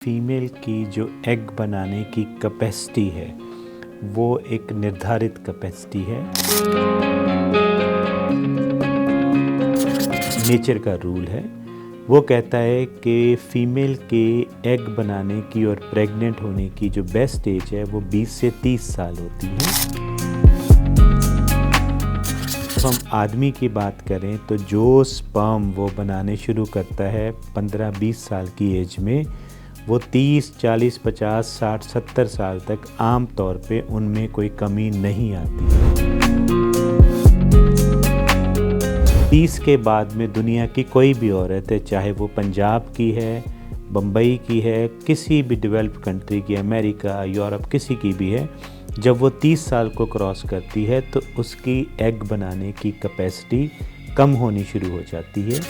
Female की जो egg बनाने की कैपेसिटी है वो एक निर्धारित कैपेसिटी है। नेचर का रूल है, वो कहता है कि फीमेल के एग बनाने की और प्रेग्नेंट होने की जो बेस्ट एज है वो 20 से 30 साल होती है। जब हम आदमी की बात करें तो जो स्पर्म वो बनाने शुरू करता है 15-20 साल की एज में, वो 30, 40, 50, 60, 70 साल तक आम तौर पे उनमें कोई कमी नहीं आती। 30 के बाद में दुनिया की कोई भी औरत है, चाहे वो पंजाब की है, बम्बई की है, किसी भी डेवलप्ड कंट्री की, अमेरिका, यूरोप, किसी की भी है, जब वो 30 साल को क्रॉस करती है तो उसकी एग बनाने की कैपेसिटी कम होनी शुरू हो जाती है।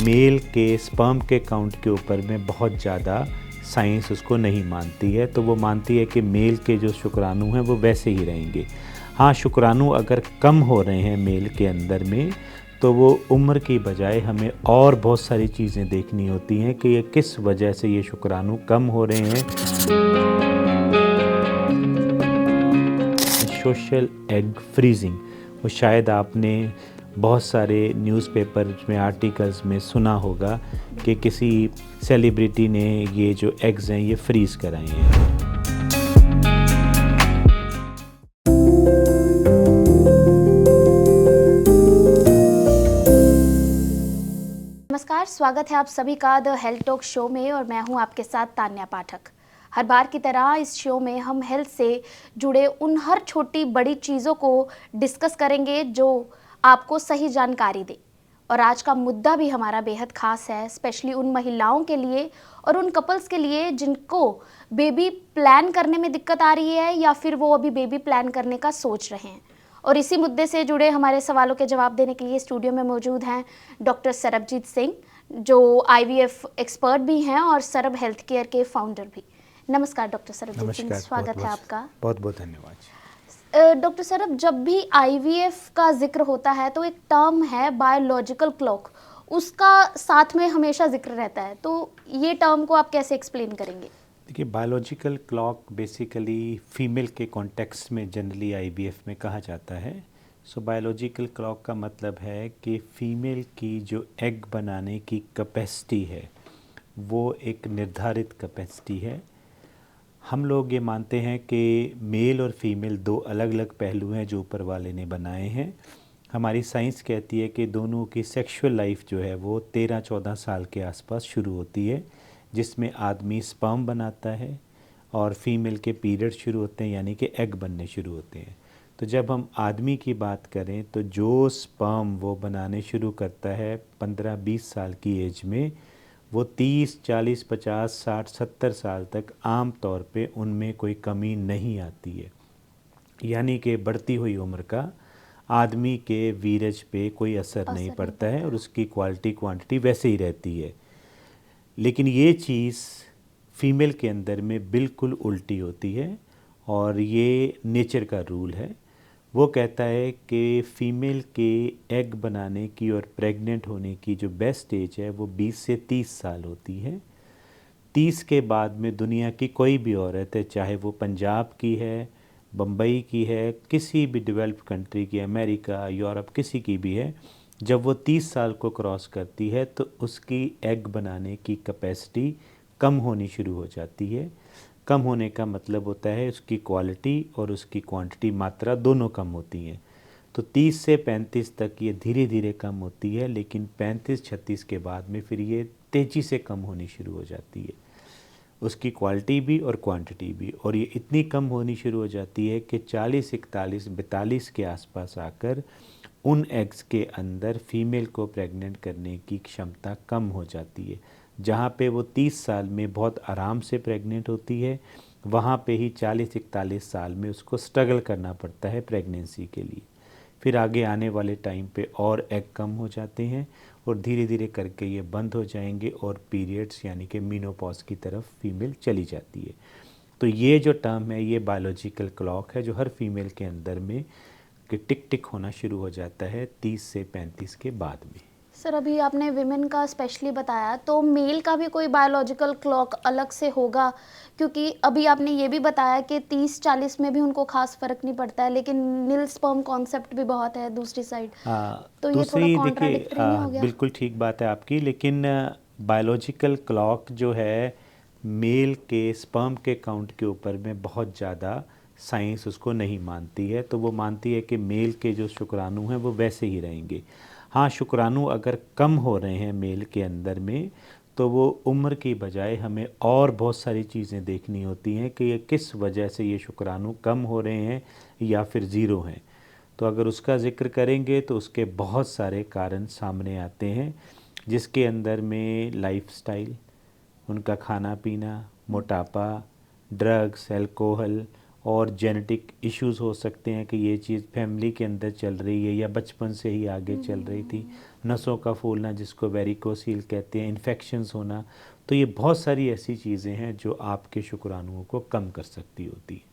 मेल के स्पर्म के काउंट के ऊपर में बहुत ज़्यादा साइंस उसको नहीं मानती है, तो वो मानती है कि मेल के जो शुक्राणु हैं वो वैसे ही रहेंगे। हाँ, शुक्राणु अगर कम हो रहे हैं मेल के अंदर में, तो वो उम्र की बजाय हमें और बहुत सारी चीज़ें देखनी होती हैं कि ये किस वजह से ये शुक्राणु कम हो रहे हैं। सोशल एग फ्रीजिंग, वो शायद आपने बहुत सारे न्यूज़पेपर में आर्टिकल्स में सुना होगा कि किसी सेलिब्रिटी ने ये जो एग्स हैं ये फ्रीज़ कराए हैं। नमस्कार, स्वागत है आप सभी का द हेल्थ टॉक शो में और मैं हूं आपके साथ तान्या पाठक। हर बार की तरह इस शो में हम हेल्थ से जुड़े उन हर छोटी बड़ी चीज़ों को डिस्कस करेंगे जो आपको सही जानकारी दे। और आज का मुद्दा भी हमारा बेहद खास है, स्पेशली उन महिलाओं के लिए और उन कपल्स के लिए जिनको बेबी प्लान करने में दिक्कत आ रही है या फिर वो अभी बेबी प्लान करने का सोच रहे हैं। और इसी मुद्दे से जुड़े हमारे सवालों के जवाब देने के लिए स्टूडियो में मौजूद हैं डॉक्टर सरबजीत सिंह, जो आईवीएफ एक्सपर्ट भी हैं और सरब हेल्थ केयर के फाउंडर भी। नमस्कार डॉक्टर सरबजीत सिंह, स्वागत है आपका। बहुत बहुत धन्यवाद। डॉक्टर सरब, जब भी आईवीएफ का जिक्र होता है तो एक टर्म है बायोलॉजिकल क्लॉक, उसका साथ में हमेशा जिक्र रहता है, तो ये टर्म को आप कैसे एक्सप्लेन करेंगे? देखिए, बायोलॉजिकल क्लॉक बेसिकली फीमेल के कॉन्टेक्स्ट में जनरली आईवीएफ में कहा जाता है। सो बायोलॉजिकल क्लॉक का मतलब है कि फीमेल की जो एग बनाने की कैपेसिटी है वो एक निर्धारित कैपेसिटी है। हम लोग ये मानते हैं कि मेल और फीमेल दो अलग अलग पहलू हैं जो ऊपर वाले ने बनाए हैं। हमारी साइंस कहती है कि दोनों की सेक्सुअल लाइफ जो है वो 13-14 साल के आसपास शुरू होती है, जिसमें आदमी स्पर्म बनाता है और फीमेल के पीरियड शुरू होते हैं, यानी कि एग बनने शुरू होते हैं। तो जब हम आदमी की बात करें तो जो स्पर्म वो बनाने शुरू करता है 15-20 साल की एज में, वो 30, 40, 50, 60, 70 साल तक आम तौर पे उनमें कोई कमी नहीं आती है। यानी कि बढ़ती हुई उम्र का आदमी के वीरज पे कोई असर नहीं पड़ता है और उसकी क्वालिटी क्वांटिटी वैसे ही रहती है। लेकिन ये चीज़ फीमेल के अंदर में बिल्कुल उल्टी होती है और ये नेचर का रूल है। वो कहता है कि फ़ीमेल के एग बनाने की और प्रेग्नेंट होने की जो बेस्ट एज है वो 20 से 30 साल होती है। 30 के बाद में दुनिया की कोई भी औरत है, चाहे वो पंजाब की है, बम्बई की है, किसी भी डेवलप्ड कंट्री की, अमेरिका, यूरोप, किसी की भी है, जब वो 30 साल को क्रॉस करती है तो उसकी एग बनाने की कैपेसिटी कम होनी शुरू हो जाती है। कम होने का मतलब होता है उसकी क्वालिटी और उसकी क्वांटिटी, मात्रा दोनों कम होती हैं। तो 30 से 35 तक ये धीरे धीरे कम होती है, लेकिन 35-36 के बाद में फिर ये तेज़ी से कम होनी शुरू हो जाती है, उसकी क्वालिटी भी और क्वांटिटी भी। और ये इतनी कम होनी शुरू हो जाती है कि 40, 41, 42 के आसपास आकर उन एग्स के अंदर फीमेल को प्रेग्नेंट करने की क्षमता कम हो जाती है। जहाँ पे वो 30 साल में बहुत आराम से प्रेग्नेंट होती है, वहाँ पे ही 40-41 साल में उसको स्ट्रगल करना पड़ता है प्रेगनेंसी के लिए। फिर आगे आने वाले टाइम पे और एग कम हो जाते हैं और धीरे धीरे करके ये बंद हो जाएंगे और पीरियड्स यानी कि मीनोपॉज की तरफ फीमेल चली जाती है। तो ये जो टर्म है ये बायोलॉजिकल क्लॉक है जो हर फीमेल के अंदर में कि टिक टिक होना शुरू हो जाता है 30 से 35 के बाद में। सर अभी आपने विमेन का स्पेशली बताया, तो मेल का भी कोई बायोलॉजिकल क्लॉक अलग से होगा? क्योंकि अभी आपने ये भी बताया कि 30-40 में भी उनको खास फर्क नहीं पड़ता है, लेकिन नील स्पर्म कॉन्सेप्ट भी बहुत है दूसरी साइड, तो ये थोड़ा दूसरी देखिए, कॉन्ट्राडिक्टरी नहीं हो गया? बिल्कुल ठीक बात है आपकी, लेकिन बायोलॉजिकल क्लॉक जो है मेल के स्पर्म के काउंट के ऊपर में बहुत ज़्यादा साइंस उसको नहीं मानती है। तो वो मानती है कि मेल के जो शुक्राणु हैं वो वैसे ही रहेंगे। हाँ, शुक्राणु अगर कम हो रहे हैं मेल के अंदर में, तो वो उम्र की बजाय हमें और बहुत सारी चीज़ें देखनी होती हैं कि ये किस वजह से ये शुक्राणु कम हो रहे हैं या फिर ज़ीरो हैं। तो अगर उसका ज़िक्र करेंगे तो उसके बहुत सारे कारण सामने आते हैं, जिसके अंदर में लाइफस्टाइल, उनका खाना पीना, मोटापा, ड्रग्स, अल्कोहल और जेनेटिक इश्यूज हो सकते हैं कि ये चीज़ फैमिली के अंदर चल रही है या बचपन से ही आगे चल रही थी। नसों का फूलना जिसको वेरिकोसील कहते हैं, इन्फेक्शंस होना। तो ये बहुत सारी ऐसी चीज़ें हैं जो आपके शुक्राणुओं को कम कर सकती होती है।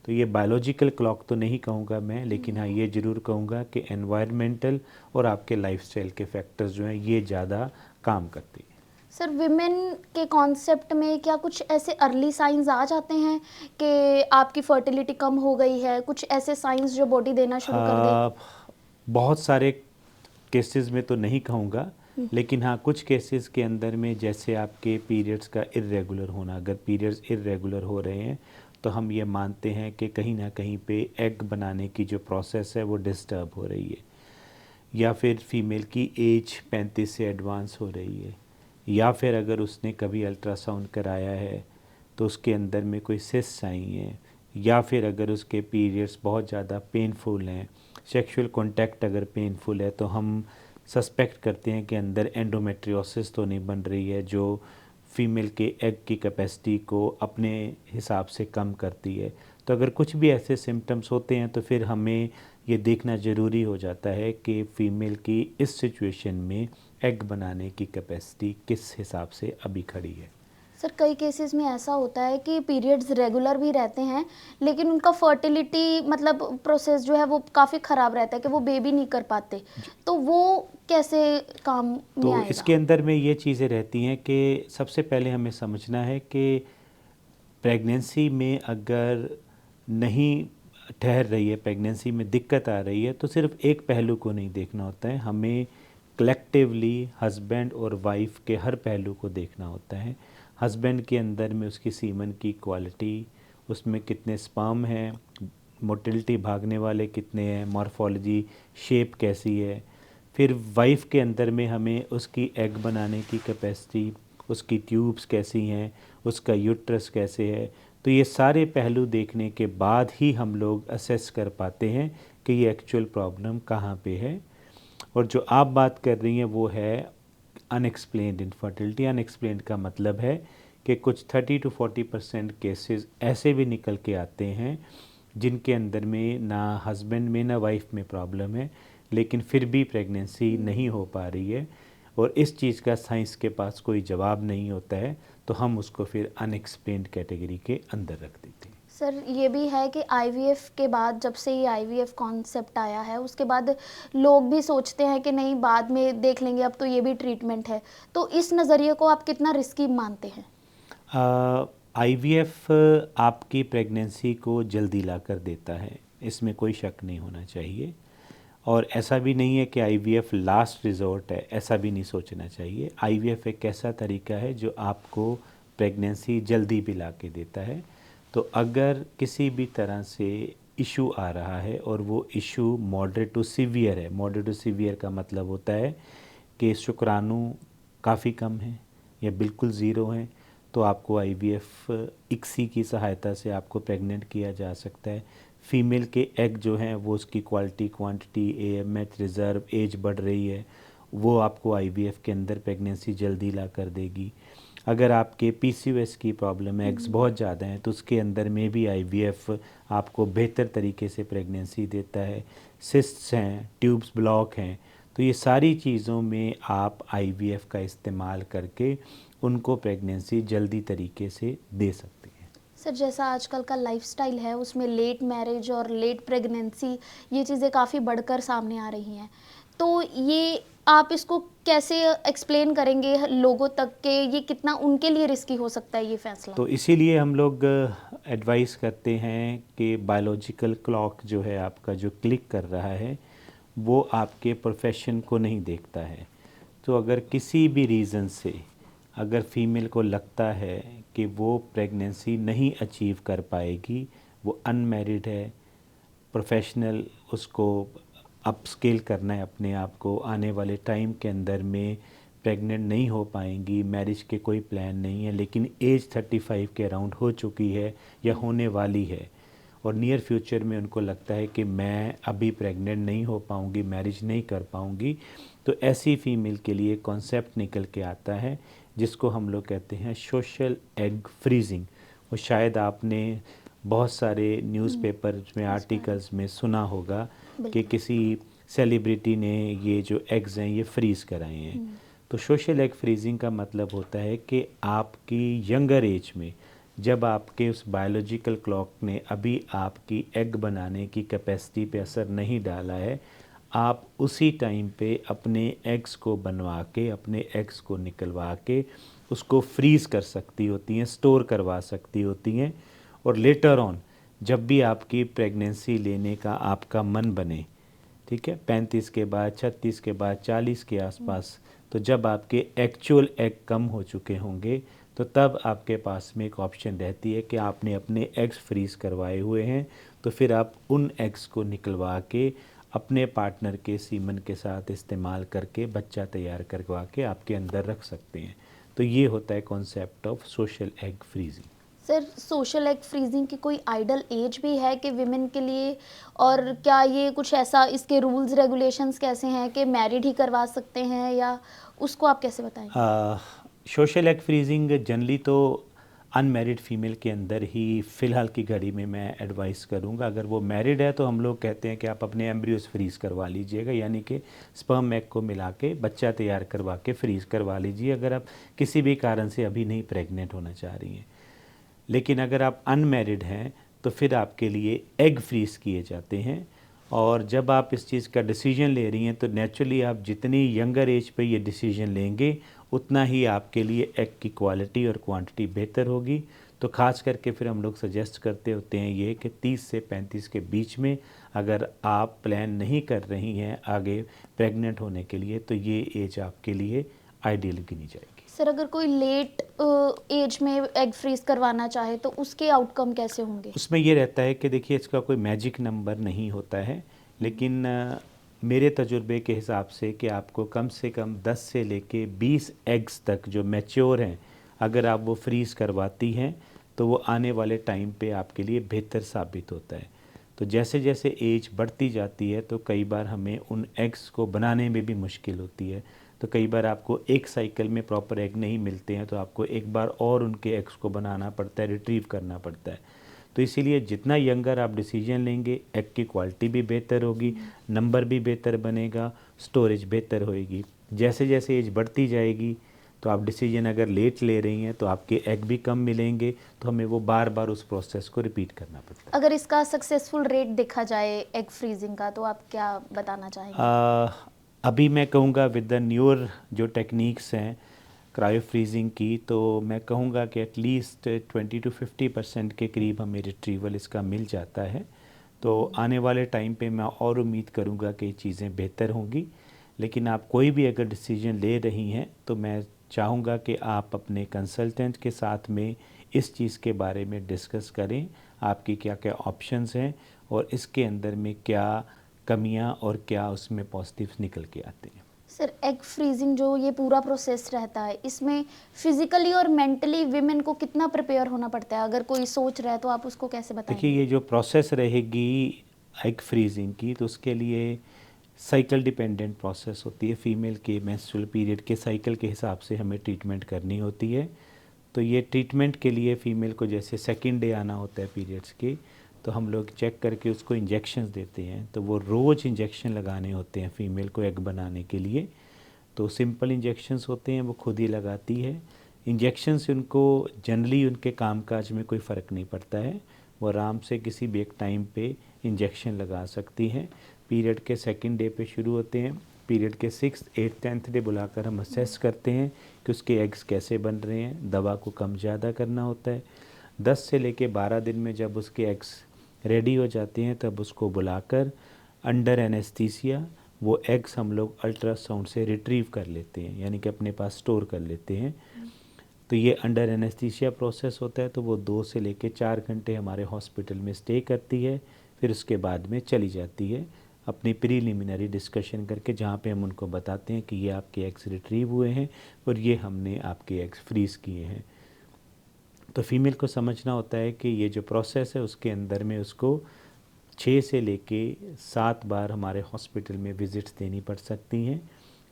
तो ये बायोलॉजिकल क्लॉक तो नहीं कहूँगा मैं, लेकिन हाँ ये ज़रूर कहूँगा कि एनवायरमेंटल और आपके लाइफस्टाइल के फैक्टर्स जो हैं ये ज़्यादा काम करते हैं। सर विमेन के कॉन्सेप्ट में क्या कुछ ऐसे अर्ली साइंस आ जाते हैं कि आपकी फर्टिलिटी कम हो गई है, कुछ ऐसे साइंस जो बॉडी देना शुरू कर दे? आ, बहुत सारे केसेस में तो नहीं कहूँगा, लेकिन हाँ कुछ केसेस के अंदर में, जैसे आपके पीरियड्स का इर्रेगुलर होना, अगर पीरियड्स इर्रेगुलर हो रहे हैं तो हम ये मानते हैं कि कहीं ना कहीं पे एग बनाने की जो प्रोसेस है वो डिस्टर्ब हो रही है, या फिर फीमेल की एज 35 से एडवांस हो रही है, या फिर अगर उसने कभी अल्ट्रासाउंड कराया है तो उसके अंदर में कोई सिस्ट्स आई हैं, या फिर अगर उसके पीरियड्स बहुत ज़्यादा पेनफुल हैं, सेक्सुअल कांटेक्ट अगर पेनफुल है, तो हम सस्पेक्ट करते हैं कि अंदर एंडोमेट्रियोसिस तो नहीं बन रही है जो फीमेल के एग की कैपेसिटी को अपने हिसाब से कम करती है। तो अगर कुछ भी ऐसे सिम्टम्स होते हैं तो फिर हमें ये देखना ज़रूरी हो जाता है कि फ़ीमेल की इस सिचुएशन में एग बनाने की कैपेसिटी किस हिसाब से अभी खड़ी है। सर कई केसेस में ऐसा होता है कि पीरियड्स रेगुलर भी रहते हैं, लेकिन उनका फर्टिलिटी मतलब प्रोसेस जो है वो काफ़ी ख़राब रहता है कि वो बेबी नहीं कर पाते, तो वो कैसे काम में तो आएगा? इसके अंदर में ये चीज़ें रहती हैं कि सबसे पहले हमें समझना है कि प्रेगनेंसी में अगर नहीं ठहर रही है, प्रेगनेंसी में दिक्कत आ रही है, तो सिर्फ एक पहलू को नहीं देखना होता है, हमें कलेक्टिवली हस्बैंड और वाइफ के हर पहलू को देखना होता है। हस्बैंड के अंदर में उसकी सीमन की क्वालिटी, उसमें कितने स्पर्म हैं, मोटिलिटी भागने वाले कितने हैं, मॉर्फोलॉजी शेप कैसी है। फिर वाइफ के अंदर में हमें उसकी एग बनाने की कैपेसिटी, उसकी ट्यूब्स कैसी हैं, उसका यूट्रस कैसे है। तो ये सारे पहलू देखने के बाद ही हम लोग असेस कर पाते हैं कि ये एक्चुअल प्रॉब्लम कहाँ पे है। और जो आप बात कर रही हैं वो है अनएक्सप्लेन्ड इनफर्टिलिटी। अनएक्सप्लेन्ड का मतलब है कि कुछ 30 to 40% केसेस ऐसे भी निकल के आते हैं जिनके अंदर में ना हस्बैंड में ना वाइफ में प्रॉब्लम है, लेकिन फिर भी प्रेगनेंसी नहीं हो पा रही है, और इस चीज़ का साइंस के पास कोई जवाब नहीं होता है, तो हम उसको फिर अनएक्सप्लेन्ड कैटेगरी के अंदर रख देते हैं। सर ये भी है कि आईवीएफ के बाद, जब से ये आईवीएफ कॉन्सेप्ट आया है उसके बाद लोग भी सोचते हैं कि नहीं बाद में देख लेंगे, अब तो ये भी ट्रीटमेंट है, तो इस नज़रिए को आप कितना रिस्की मानते हैं? आईवीएफ आपकी प्रेगनेंसी को जल्दी ला कर देता है, इसमें कोई शक नहीं होना चाहिए, और ऐसा भी नहीं है कि आईवीएफ लास्ट रिजॉर्ट है, ऐसा भी नहीं सोचना चाहिए। आईवीएफ एक ऐसा तरीका है जो आपको प्रेगनेंसी जल्दी भी ला के देता है। तो अगर किसी भी तरह से इशू आ रहा है और वो इशू मॉडरेट टू सीवियर है, मॉडरेट टू सीवियर का मतलब होता है कि शुक्राणु काफ़ी कम है या बिल्कुल ज़ीरो हैं, तो आपको आईवीएफ इक्सी की सहायता से आपको प्रेग्नेंट किया जा सकता है। फीमेल के एग जो हैं वो उसकी quality, quantity, AMH, reserve, age बढ़ रही है, वो आपको आईवीएफ के अंदर प्रेगनेंसी जल्दी ला कर देगी। अगर आपके पीसीओएस की प्रॉब्लम है, एग्स बहुत ज़्यादा हैं, तो उसके अंदर में भी आईवीएफ आपको बेहतर तरीके से प्रेगनेंसी देता है। सिस्ट्स हैं, ट्यूब्स ब्लॉक हैं, तो ये सारी चीज़ों में आप आईवीएफ का इस्तेमाल करके उनको प्रेगनेंसी जल्दी तरीके से दे सकते हैं। सर जैसा आजकल का लाइफस्टाइल है उसमें लेट मैरिज और लेट प्रेगनेंसी ये चीज़ें काफ़ी बढ़कर सामने आ रही हैं, तो ये आप इसको कैसे एक्सप्लेन करेंगे लोगों तक के ये कितना उनके लिए रिस्की हो सकता है ये फैसला? तो इसीलिए हम लोग एडवाइस करते हैं कि बायोलॉजिकल क्लॉक जो है आपका जो क्लिक कर रहा है वो आपके प्रोफेशन को नहीं देखता है। तो अगर किसी भी रीज़न से अगर फीमेल को लगता है कि वो प्रेगनेंसी नहीं अचीव कर पाएगी, वो अनमैरिड है, प्रोफेशनल उसको अपस्केल करना है अपने आप को, आने वाले टाइम के अंदर में प्रेग्नेंट नहीं हो पाएंगी, मैरिज के कोई प्लान नहीं है, लेकिन एज 35 के अराउंड हो चुकी है या होने वाली है और नियर फ्यूचर में उनको लगता है कि मैं अभी प्रेग्नेंट नहीं हो पाऊंगी, मैरिज नहीं कर पाऊंगी, तो ऐसी फीमेल के लिए कॉन्सेप्ट निकल के आता है जिसको हम लोग कहते हैं सोशल एग फ्रीजिंग। वो शायद आपने बहुत सारे न्यूज़पेपर में आर्टिकल्स में सुना होगा कि किसी सेलिब्रिटी ने ये जो एग्स हैं ये फ्रीज़ कराए हैं। तो सोशल एग फ्रीजिंग का मतलब होता है कि आपकी यंगर एज में जब आपके उस बायोलॉजिकल क्लॉक ने अभी आपकी एग बनाने की कैपेसिटी पे असर नहीं डाला है, आप उसी टाइम पे अपने एग्स को बनवा के, अपने एग्स को निकलवा के उसको फ्रीज़ कर सकती होती हैं, स्टोर करवा सकती होती हैं, और लेटर ऑन जब भी आपकी प्रेगनेंसी लेने का आपका मन बने, ठीक है, 35 के बाद, 36 के बाद, 40 के आसपास, तो जब आपके एक्चुअल एग कम हो चुके होंगे तो तब आपके पास में एक ऑप्शन रहती है कि आपने अपने एग्स फ्रीज़ करवाए हुए हैं, तो फिर आप उन एग्स को निकलवा के अपने पार्टनर के सीमन के साथ इस्तेमाल करके बच्चा तैयार करवा के आपके अंदर रख सकते हैं। तो ये होता है concept of social egg freezing. Sir, social egg freezing की कोई आइडल एज भी है कि विमेन के लिए, और क्या ये कुछ ऐसा, इसके रूल्स रेगुलेशंस कैसे हैं कि मैरिड ही करवा सकते हैं या उसको आप कैसे बताएंगे? सोशल एग फ्रीजिंग जनरली तो अनमैरिड फीमेल के अंदर ही फ़िलहाल की घड़ी में मैं एडवाइस करूंगा। अगर वो मैरिड है तो हम लोग कहते हैं कि आप अपने एम्ब्रियोस फ्रीज़ करवा लीजिएगा, यानी कि स्पर्म एग को मिला के बच्चा तैयार करवा के फ्रीज़ करवा लीजिए अगर आप किसी भी कारण से अभी नहीं प्रेग्नेंट होना चाह रही हैं। लेकिन अगर आप अनमैरिड हैं तो फिर आपके लिए एग फ्रीज़ किए जाते हैं, और जब आप इस चीज़ का डिसीजन ले रही हैं तो नेचुरली आप जितनी यंगर एज पे ये डिसीजन लेंगे उतना ही आपके लिए एग की क्वालिटी और क्वांटिटी बेहतर होगी। तो ख़ास करके फिर हम लोग सजेस्ट करते होते हैं ये कि 30 से 35 के बीच में अगर आप प्लान नहीं कर रही हैं आगे प्रेग्नेंट होने के लिए तो ये एज आपके लिए आइडियल गिनी जाएगी। सर, अगर कोई लेट एज में एग फ्रीज करवाना चाहे तो उसके आउटकम कैसे होंगे? उसमें ये रहता है कि देखिए इसका कोई मैजिक नंबर नहीं होता है, लेकिन मेरे तजुर्बे के हिसाब से कि आपको कम से कम 10 से लेके 20 एग्स तक जो मैच्योर हैं अगर आप वो फ्रीज़ करवाती हैं तो वो आने वाले टाइम पे आपके लिए बेहतर साबित होता है। तो जैसे जैसे एज बढ़ती जाती है तो कई बार हमें उन एग्स को बनाने में भी मुश्किल होती है, तो कई बार आपको एक साइकिल में प्रॉपर एग नहीं मिलते हैं तो आपको एक बार और उनके एग्स को बनाना पड़ता है, रिट्रीव करना पड़ता है। तो इसीलिए जितना यंगर आप डिसीजन लेंगे एग की क्वालिटी भी बेहतर होगी, नंबर भी बेहतर बनेगा, स्टोरेज बेहतर होएगी। जैसे जैसे एज बढ़ती जाएगी तो आप डिसीजन अगर लेट ले रही हैं तो आपके एग भी कम मिलेंगे, तो हमें वो बार बार उस प्रोसेस को रिपीट करना पड़ता है। अगर इसका सक्सेसफुल रेट देखा जाए एग फ्रीजिंग का तो आप क्या बताना चाहेंगे? अभी मैं कहूँगा विद द न्यूअर जो टेक्निक्स हैं क्रायो फ्रीजिंग की, तो मैं कहूँगा कि एटलीस्ट 20 to 50% के करीब हमें रिट्रीवल इसका मिल जाता है। तो आने वाले टाइम पे मैं और उम्मीद करूँगा कि चीज़ें बेहतर होंगी। लेकिन आप कोई भी अगर डिसीजन ले रही हैं तो मैं चाहूँगा कि आप अपने कंसल्टेंट के साथ में इस चीज़ के बारे में डिस्कस करें, आपकी क्या क्या ऑप्शंस हैं और इसके अंदर में क्या कमियां और क्या उसमें पॉजिटिव्स निकल के आते हैं। सर, एग फ्रीजिंग जो ये पूरा प्रोसेस रहता है इसमें फिजिकली और मेंटली विमेन को कितना प्रिपेयर होना पड़ता है? अगर कोई सोच रहा है तो आप उसको कैसे देखिए बताएंगे? ये जो प्रोसेस रहेगी एग फ्रीजिंग की तो उसके लिए साइकिल डिपेंडेंट प्रोसेस होती है। फीमेल के मेंस्ट्रुअल पीरियड के साइकिल के हिसाब से हमें ट्रीटमेंट करनी होती है। तो ये ट्रीटमेंट के लिए फ़ीमेल को जैसे सेकंड डे आना होता है पीरियड्स के, तो हम लोग चेक करके उसको इंजेक्शंस देते हैं। तो वो रोज़ इंजेक्शन लगाने होते हैं फ़ीमेल को एग बनाने के लिए। तो सिंपल इंजेक्शंस होते हैं, वो खुद ही लगाती है। इंजेक्शन से उनको जनरली उनके कामकाज में कोई फ़र्क नहीं पड़ता है, वो आराम से किसी भी एक टाइम पे इंजेक्शन लगा सकती हैं। पीरियड के सेकंड डे पे शुरू होते हैं, पीरियड के 6th, 8th, 10th डे बुलाकर हम असेस करते हैं कि उसके एग्स कैसे बन रहे हैं। दवा को कम ज़्यादा करना होता है। 10 से लेके 12 दिन में जब उसके एग्स रेडी हो जाते हैं तब उसको बुलाकर अंडर एनेस्थीसिया वो एग्स हम लोग अल्ट्रासाउंड से रिट्रीव कर लेते हैं, यानी कि अपने पास स्टोर कर लेते हैं। तो ये अंडर एनेस्थीसिया प्रोसेस होता है, तो वो 2 से लेके 4 घंटे हमारे हॉस्पिटल में स्टे करती है। फिर उसके बाद में चली जाती है अपनी प्रीलिमिनरी डिस्कशन करके, जहाँ पे हम उनको बताते हैं कि ये आपके एग्स रिट्रीव हुए हैं और ये हमने आपके एग्स फ्रीज़ किए हैं। तो फीमेल को समझना होता है कि ये जो प्रोसेस है उसके अंदर में उसको 6 से लेके 7 बार हमारे हॉस्पिटल में विज़िट्स देनी पड़ सकती हैं।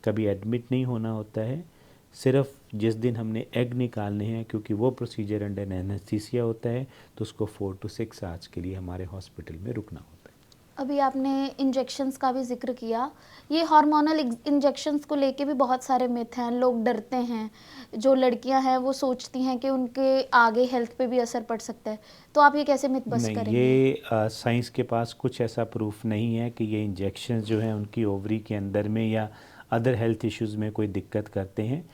कभी एडमिट नहीं होना होता है। सिर्फ जिस दिन हमने एग निकालने हैं, क्योंकि वो प्रोसीजर अंडर एनेस्थीसिया होता है, तो उसको 4 to 6 आवर्स के लिए हमारे हॉस्पिटल में रुकना होता है। अभी आपने इंजेक्शंस का भी जिक्र किया। ये हार्मोनल इंजेक्शंस को लेके भी बहुत सारे मिथ हैं, लोग डरते हैं। जो लड़कियां हैं वो सोचती हैं कि उनके आगे हेल्थ पे भी असर पड़ सकता है, तो आप ये कैसे मिथ बस्ट नहीं, करेंगे? ये साइंस के पास कुछ ऐसा प्रूफ नहीं है कि ये इंजेक्शन जो हैं उनकी ओवरी के अंदर में या अदर हेल्थ इश्यूज़ में कोई दिक्कत करते हैं।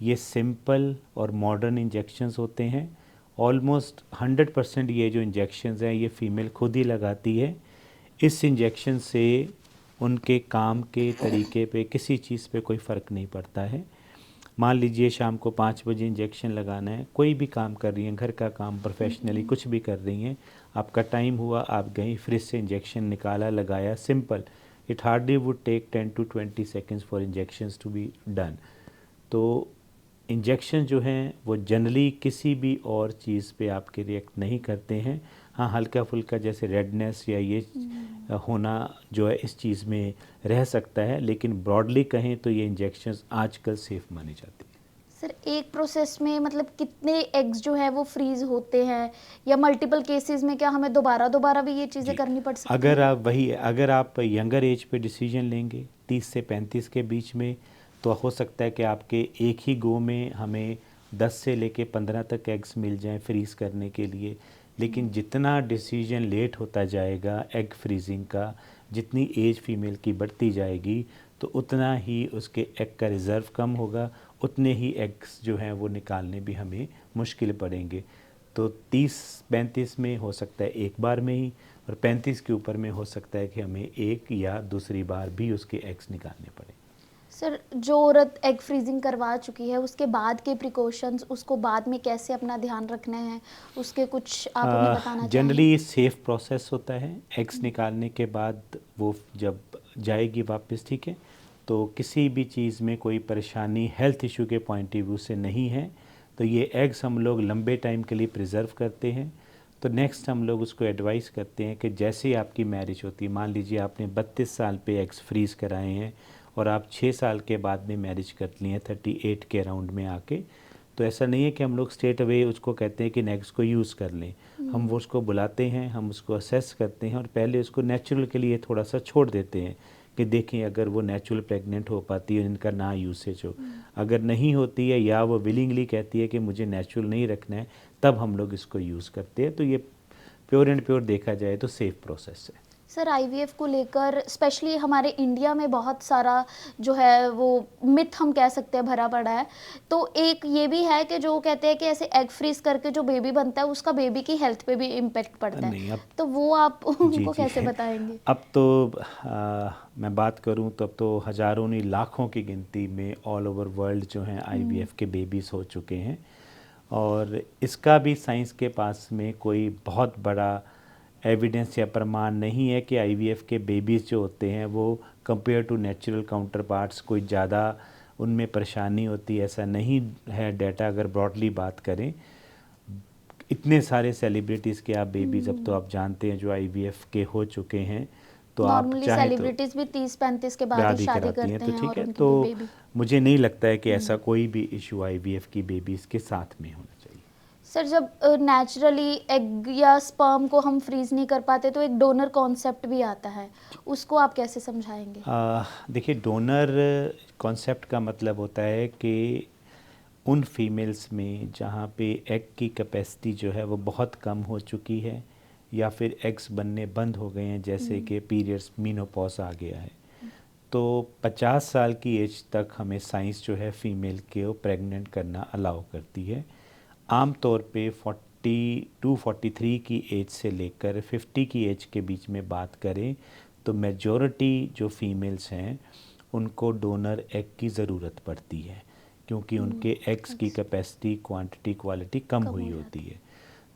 ये सिंपल और मॉडर्न इंजेक्शंस होते हैं। ऑलमोस्ट 100% ये जो इंजेक्शंस हैं ये फ़ीमेल खुद ही लगाती है। इस इंजेक्शन से उनके काम के तरीके पे किसी चीज़ पे कोई फ़र्क नहीं पड़ता है। मान लीजिए शाम को 5 बजे इंजेक्शन लगाना है, कोई भी काम कर रही हैं, घर का काम, प्रोफेशनली कुछ भी कर रही हैं, आपका टाइम हुआ, आप गई, फ्रिज से इंजेक्शन निकाला, लगाया, simple. It hardly would take 10 to 20 seconds for injections to be done. तो इंजेक्शन जो हैं वो जनरली किसी भी और चीज़ पे आपके रिएक्ट नहीं करते हैं। हाँ, हल्का फुल्का जैसे रेडनेस या ये होना जो है इस चीज़ में रह सकता है, लेकिन ब्रॉडली कहें तो ये इंजेक्शंस आजकल सेफ़ मानी जाती है। सर, एक प्रोसेस में मतलब कितने एग्स जो है वो फ्रीज होते हैं, या मल्टीपल केसेस में क्या हमें दोबारा दोबारा भी ये चीज़ें जी, करनी पड़ सकती हैं? अगर आप यंगर एज पे डिसीजन लेंगे 30 से 35 के बीच में, तो हो सकता है कि आपके एक ही गो में हमें 10 से लेके 15 तक एग्स मिल जाएं फ्रीज़ करने के लिए। लेकिन जितना डिसीजन लेट होता जाएगा एग फ्रीजिंग का, जितनी एज फीमेल की बढ़ती जाएगी, तो उतना ही उसके एग का रिज़र्व कम होगा, उतने ही एग्स जो हैं वो निकालने भी हमें मुश्किल पड़ेंगे। तो 30-35 में हो सकता है एक बार में ही, और 35 के ऊपर में हो सकता है कि हमें एक या दूसरी बार भी उसके एग्स निकालने पड़े। सर, जो औरत एग फ्रीजिंग करवा चुकी है उसके बाद के प्रिकॉशंस, उसको बाद में कैसे अपना ध्यान रखना है, उसके कुछ आप हमें बताना चाहेंगे? जनरली सेफ़ प्रोसेस होता है। एग्स निकालने के बाद वो जब जाएगी वापस, ठीक है, तो किसी भी चीज़ में कोई परेशानी हेल्थ इशू के पॉइंट ऑफ व्यू से नहीं है, तो ये एग्स हम लोग लंबे टाइम के लिए प्रिजर्व करते हैं। तो नेक्स्ट हम लोग उसको एडवाइस करते हैं कि जैसे ही आपकी मैरिज होती है, मान लीजिए आपने 32 साल पे एग्स फ्रीज़ कराए हैं और आप 6 साल के बाद में मैरिज कर ली हैं 38 के अराउंड में आके, तो ऐसा नहीं है कि हम लोग स्ट्रेट अवे उसको कहते हैं कि नेक्स्ट को यूज़ कर लें। हम वो उसको बुलाते हैं, हम उसको असेस करते हैं और पहले उसको नेचुरल के लिए थोड़ा सा छोड़ देते हैं कि देखें अगर वो नेचुरल प्रेग्नेंट हो पाती है, इनका ना यूसेज हो। अगर नहीं होती है या वो विलिंगली कहती है कि मुझे नेचुरल नहीं रखना है, तब हम लोग इसको यूज़ करते हैं। तो ये प्योर एंड प्योर देखा जाए तो सेफ़ प्रोसेस है। सर, आईवीएफ को लेकर स्पेशली हमारे इंडिया में बहुत सारा जो है वो मिथ हम कह सकते हैं भरा पड़ा है। तो एक ये भी है कि जो कहते हैं कि ऐसे एग फ्रीज करके जो बेबी बनता है उसका बेबी की हेल्थ पे भी इम्पेक्ट पड़ता नहीं, है, अब तो वो आप जी उनको जी कैसे बताएंगे? अब तो मैं बात करूं तो अब तो हज़ारों नहीं लाखों की गिनती में ऑल ओवर वर्ल्ड जो हैं आईवीएफ के बेबीज़ हो चुके हैं, और इसका भी साइंस के पास में कोई बहुत बड़ा एविडेंस या प्रमाण नहीं है कि आईवीएफ के बेबीज़ जो होते हैं वो compare to natural counterparts कोई ज़्यादा उनमें परेशानी होती है, ऐसा नहीं है डाटा। अगर ब्रॉडली बात करें, इतने सारे सेलिब्रिटीज़ के आप बेबीज़ अब तो आप जानते हैं जो आईवीएफ के हो चुके हैं, तो आप नॉर्मली चाहें तो सेलिब्रिटीज भी 30-35 के बाद ही शादी शादी कराती हैं, करते तो हैं ठीक और है। उनकी तो बेबी। मुझे नहीं लगता है कि ऐसा कोई भी इशू आईवीएफ की बेबीज़ के साथ में होना चाहिए। सर, जब नेचुरली एग या स्पर्म को हम फ्रीज नहीं कर पाते तो एक डोनर कॉन्सेप्ट भी आता है, उसको आप कैसे समझाएंगे? देखिए, डोनर कॉन्सेप्ट का मतलब होता है कि उन फीमेल्स में जहाँ पे एग की कैपेसिटी जो है वो बहुत कम हो चुकी है या फिर एग्स बनने बंद हो गए हैं, जैसे कि पीरियड्स, मीनोपॉज आ गया है, तो 50 साल की एज तक हमें साइंस जो है फ़ीमेल को प्रेग्नेंट करना अलाउ करती है। आम तौर पे 42-43 की एज से लेकर 50 की एज के बीच में बात करें तो मेजॉरिटी जो फीमेल्स हैं उनको डोनर एग की ज़रूरत पड़ती है, क्योंकि उनके एग्स की कैपेसिटी, क्वांटिटी, क्वालिटी कम हुई होती है।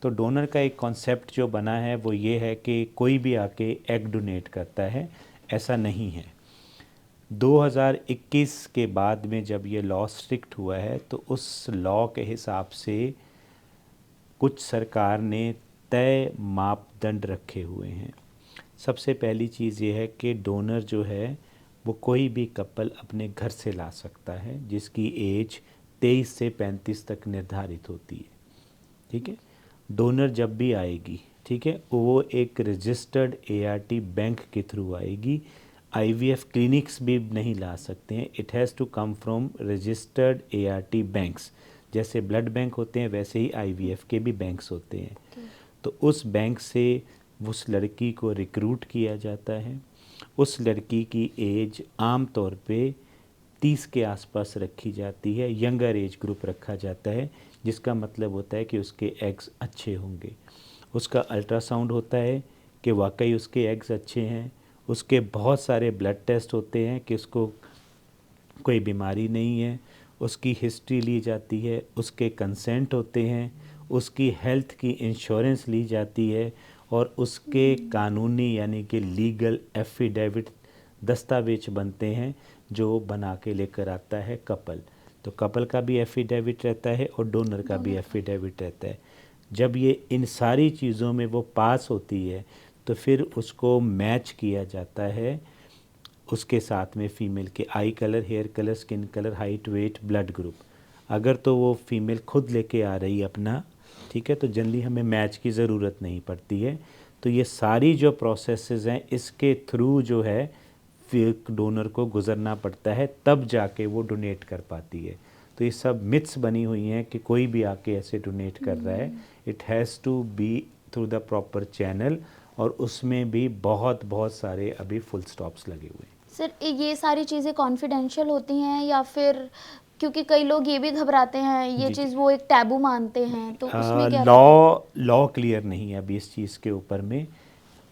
तो डोनर का एक कॉन्सेप्ट जो बना है वो ये है कि कोई भी आके एग डोनेट करता है, ऐसा नहीं है। 2021 के बाद में जब ये लॉ स्ट्रिक्ट हुआ है तो उस लॉ के हिसाब से कुछ सरकार ने तय मापदंड रखे हुए हैं। सबसे पहली चीज़ ये है कि डोनर जो है वो कोई भी कपल अपने घर से ला सकता है जिसकी एज 23 से 35 तक निर्धारित होती है। ठीक है, डोनर जब भी आएगी, ठीक है, वो एक रजिस्टर्ड ART बैंक के थ्रू आएगी। IVF क्लिनिक्स भी नहीं ला सकते हैं, it has to come from registered ART banks. जैसे ब्लड बैंक होते हैं वैसे ही IVF के भी बैंक्स होते हैं। तो उस बैंक से उस लड़की को रिक्रूट किया जाता है। उस लड़की की एज आम तौर पे 30 के आसपास रखी जाती है, यंगर एज ग्रुप रखा जाता है, जिसका मतलब होता है कि उसके एग्स अच्छे होंगे। उसका अल्ट्रासाउंड होता है कि वाकई उसके एग्स अच्छे हैं। उसके बहुत सारे ब्लड टेस्ट होते हैं कि उसको कोई बीमारी नहीं है। उसकी हिस्ट्री ली जाती है, उसके कंसेंट होते हैं, उसकी हेल्थ की इंश्योरेंस ली जाती है और उसके कानूनी यानी कि लीगल एफिडेविट दस्तावेज बनते हैं जो बना के लेकर आता है कपल। तो कपल का भी एफिडेविट रहता है और डोनर का भी एफिडेविट रहता है। जब ये इन सारी चीज़ों में वो पास होती है तो फिर उसको मैच किया जाता है उसके साथ में फ़ीमेल के eye colour, hair colour, skin colour, height, weight, blood group. अगर तो वो फ़ीमेल खुद लेके आ रही है अपना, ठीक है, तो जनरली हमें मैच की ज़रूरत नहीं पड़ती है। तो ये सारी जो प्रोसेसेस हैं इसके थ्रू जो है फिर डोनर को गुज़रना पड़ता है, तब जाके वो डोनेट कर पाती है। तो ये सब मिथ्स बनी हुई हैं कि कोई भी आके ऐसे डोनेट कर रहा है। It has to be through the proper channel और उसमें भी बहुत बहुत सारे अभी फुल स्टॉप्स लगे हुए हैं। सर ये सारी चीज़ें कॉन्फिडेंशियल होती हैं या फिर, क्योंकि कई लोग ये भी घबराते हैं, ये जी, चीज़ वो एक टैबू मानते हैं, तो उसमें क्या लॉ क्लियर नहीं है अभी इस चीज़ के ऊपर में।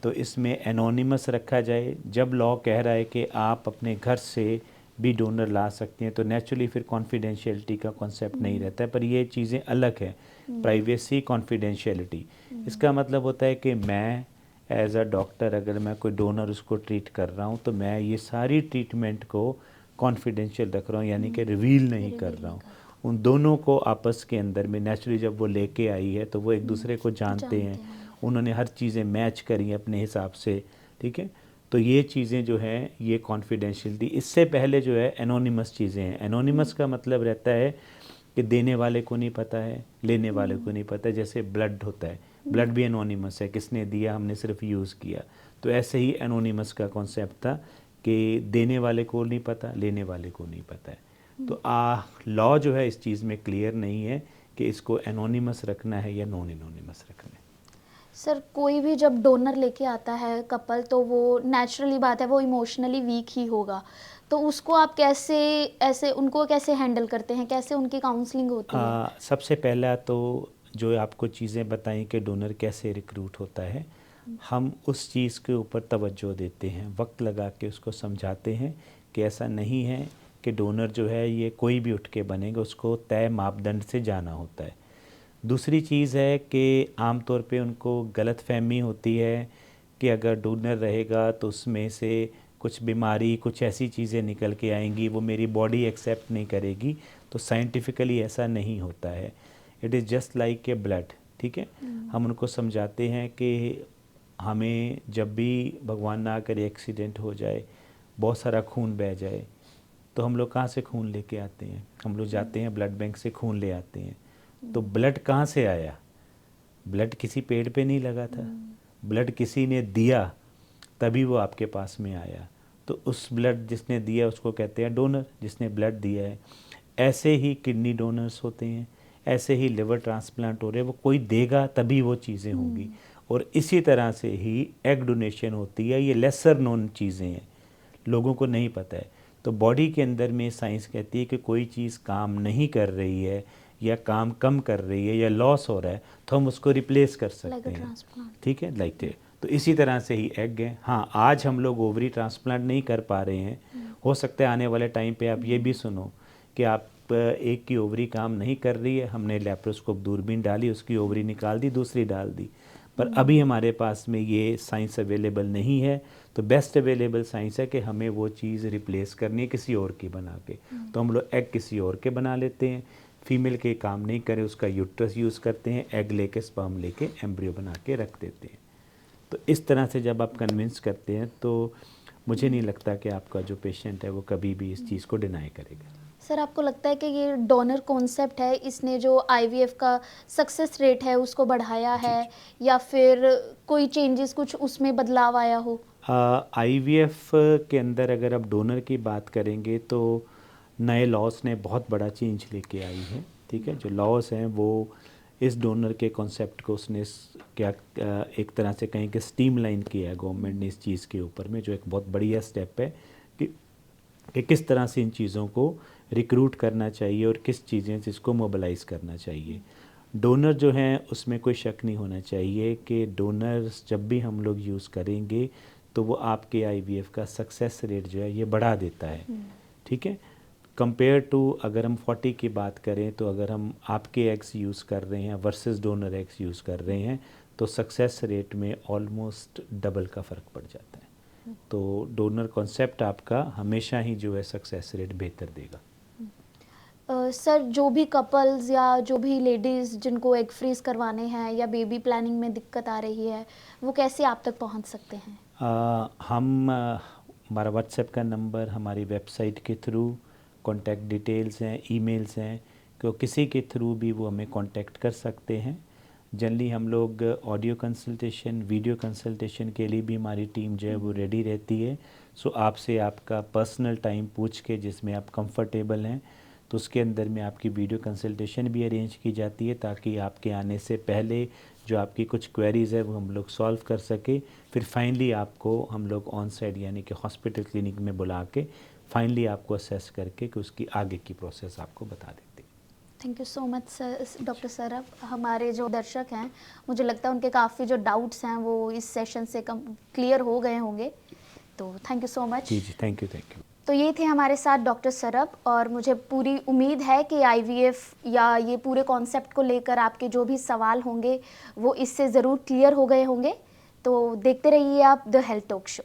तो इसमें एनोनिमस रखा जाए। जब लॉ कह रहा है कि आप अपने घर से भी डोनर ला सकते हैं तो नेचुरली फिर कॉन्फिडेंशियलिटी का कॉन्सेप्ट नहीं रहता है, पर ये चीज़ें अलग है, प्राइवेसी, कॉन्फिडेंशियलिटी। इसका मतलब होता है कि मैं एज अ डॉक्टर अगर मैं कोई डोनर उसको ट्रीट कर रहा हूँ तो मैं ये सारी ट्रीटमेंट को कॉन्फिडेंशियल रख रहा हूँ, यानी कि रिवील नहीं कर रहा हूँ। उन दोनों को आपस के अंदर में नेचुरली जब वो लेके आई है तो वो एक दूसरे को जानते हैं, उन्होंने हर चीज़ें मैच करी अपने हिसाब से, ठीक है। तो ये चीज़ें जो हैं ये कॉन्फिडेंशियल थी। इससे पहले जो है एनोनिमस चीज़ें हैं। एनोनिमस का मतलब रहता है कि देने वाले को नहीं पता है, लेने वाले को नहीं पता है। जैसे ब्लड होता है, ब्लड भी एनोनिमस है, किसने दिया, हमने सिर्फ यूज़ किया। तो ऐसे ही एनोनिमस का कॉन्सेप्ट था कि देने वाले को नहीं पता, लेने वाले को नहीं पता है। तो लॉ जो है इस चीज़ में क्लियर नहीं है कि इसको एनोनिमस रखना है या नॉन एनोनिमस रखना है। सर कोई भी जब डोनर लेके आता है कपल, तो वो नेचुरली बात है वो इमोशनली वीक ही होगा, तो उसको आप कैसे ऐसे उनको कैसे हैंडल करते हैं, कैसे उनकी काउंसलिंग होती है? सबसे पहला तो जो आपको चीज़ें बताई कि डोनर कैसे रिक्रूट होता है, हम उस चीज़ के ऊपर तवज्जो देते हैं, वक्त लगा के उसको समझाते हैं कि ऐसा नहीं है कि डोनर जो है ये कोई भी उठ के बनेगा, उसको तय मापदंड से जाना होता है। दूसरी चीज़ है कि आम तौर पे उनको गलतफहमी होती है कि अगर डोनर रहेगा तो उसमें से कुछ बीमारी, कुछ ऐसी चीज़ें निकल के आएंगी, वो मेरी बॉडी एक्सेप्ट नहीं करेगी। तो साइंटिफिकली ऐसा नहीं होता है। It is just like a blood, ठीक है। हम उनको समझाते हैं कि हमें जब भी भगवान ना करे एक्सीडेंट हो जाए, बहुत सारा खून बह जाए, तो हम लोग कहाँ से खून लेके आते हैं? हम लोग जाते हैं ब्लड बैंक से खून ले आते हैं। तो ब्लड कहाँ से आया? ब्लड किसी पेड़ पे नहीं लगा था, ब्लड किसी ने दिया तभी वो आपके पास में आया। तो उस ब्लड जिसने दिया उसको कहते हैं डोनर, जिसने ब्लड दिया है। ऐसे ही किडनी डोनर्स होते हैं, ऐसे ही लिवर ट्रांसप्लांट हो रहे हैं, वो कोई देगा तभी वो चीज़ें होंगी। और इसी तरह से ही एग डोनेशन होती है। ये लेसर नोन चीज़ें हैं, लोगों को नहीं पता है। तो बॉडी के अंदर में साइंस कहती है कि कोई चीज़ काम नहीं कर रही है या काम कम कर रही है या लॉस हो रहा है तो हम उसको रिप्लेस कर सकते हैं, ठीक है, लाइक दैट। तो इसी तरह से ही एग है। हाँ, आज हम लोग ओवरी ट्रांसप्लांट नहीं कर पा रहे हैं, हो सकता है आने वाले टाइम पे आप ये भी सुनो कि आप एक की ओवरी काम नहीं कर रही है, हमने लेप्रोस्कोप दूरबीन डाली, उसकी ओवरी निकाल दी, दूसरी डाल दी, पर अभी हमारे पास में ये साइंस अवेलेबल नहीं है। तो बेस्ट अवेलेबल साइंस है कि हमें वो चीज़ रिप्लेस करनी है किसी और की बना के। तो हम लोग एग किसी और के बना लेते हैं, फीमेल के काम नहीं करे उसका यूट्रस यूज़ करते हैं, एग लेके स्पर्म लेके एम्ब्रियो बना के रख देते हैं। तो इस तरह से जब आप कन्विंस करते हैं तो मुझे नहीं लगता कि आपका जो पेशेंट है वो कभी भी इस चीज़ को डिनाई करेगा। सर, आपको लगता है कि ये डोनर कॉन्सेप्ट है, इसने जो आईवीएफ का सक्सेस रेट है उसको बढ़ाया है, या फिर कोई चेंजेस कुछ उसमें बदलाव आया हो? आईवीएफ के अंदर अगर आप डोनर की बात करेंगे तो नए लॉस ने बहुत बड़ा चेंज लेके आई है, ठीक है। जो लॉस हैं वो इस डोनर के कॉन्सेप्ट को उसने क्या एक तरह से कहें कि स्ट्रीमलाइन किया है गवर्नमेंट ने इस चीज़ के ऊपर में, जो एक बहुत बढ़िया स्टेप है कि किस तरह से इन चीज़ों को रिक्रूट करना चाहिए और किस चीज़ें से इसको मोबिलाइज़ करना चाहिए। डोनर जो हैं उसमें कोई शक नहीं होना चाहिए कि डोनर्स जब भी हम लोग यूज़ करेंगे तो वो आपके आईवीएफ का सक्सेस रेट जो है ये बढ़ा देता है, ठीक है। कंपेयर टू अगर हम 40 की बात करें तो अगर हम आपके एग्स यूज़ कर रहे हैं वर्सेस डोनर एग्स यूज़ कर रहे हैं तो सक्सेस रेट में ऑलमोस्ट डबल का फ़र्क पड़ जाता है। तो डोनर कॉन्सेप्ट आपका हमेशा ही जो है सक्सेस रेट बेहतर देगा। सर, जो भी कपल्स या जो भी लेडीज़ जिनको एग फ्रीज़ करवाने हैं या बेबी प्लानिंग में दिक्कत आ रही है, वो कैसे आप तक पहुंच सकते हैं? हमारा व्हाट्सएप का नंबर, हमारी वेबसाइट के थ्रू कॉन्टैक्ट डिटेल्स हैं, ईमेल्स हैं, तो किसी के थ्रू भी वो हमें कांटेक्ट कर सकते हैं। जनरली हम लोग ऑडियो कंसल्टेशन, वीडियो कंसल्टेशन के लिए भी हमारी टीम जो है वो रेडी रहती है। सो आपसे आपका पर्सनल टाइम पूछ के जिसमें आप कंफर्टेबल हैं तो उसके अंदर में आपकी वीडियो कंसल्टेशन भी अरेंज की जाती है ताकि आपके आने से पहले जो आपकी कुछ क्वेरीज़ है वो हम लोग सॉल्व कर सके। फिर फाइनली आपको हम लोग ऑन साइड यानी कि हॉस्पिटल क्लिनिक में बुला के फाइनली आपको असेस करके कि उसकी आगे की प्रोसेस आपको बता देते हैं। Thank you so much sir, doctor Sarab. हमारे जो दर्शक हैं, मुझे लगता है उनके काफ़ी जो डाउट्स हैं वो इस सेशन से क्लियर हो गए होंगे, तो थैंक यू सो मच। जी जी, थैंक यू। तो ये थे हमारे साथ डॉक्टर सरब, और मुझे पूरी उम्मीद है कि आईवीएफ या ये पूरे कॉन्सेप्ट को लेकर आपके जो भी सवाल होंगे वो इससे ज़रूर क्लियर हो गए होंगे। तो देखते रहिए आप द हेल्थ टॉक शो।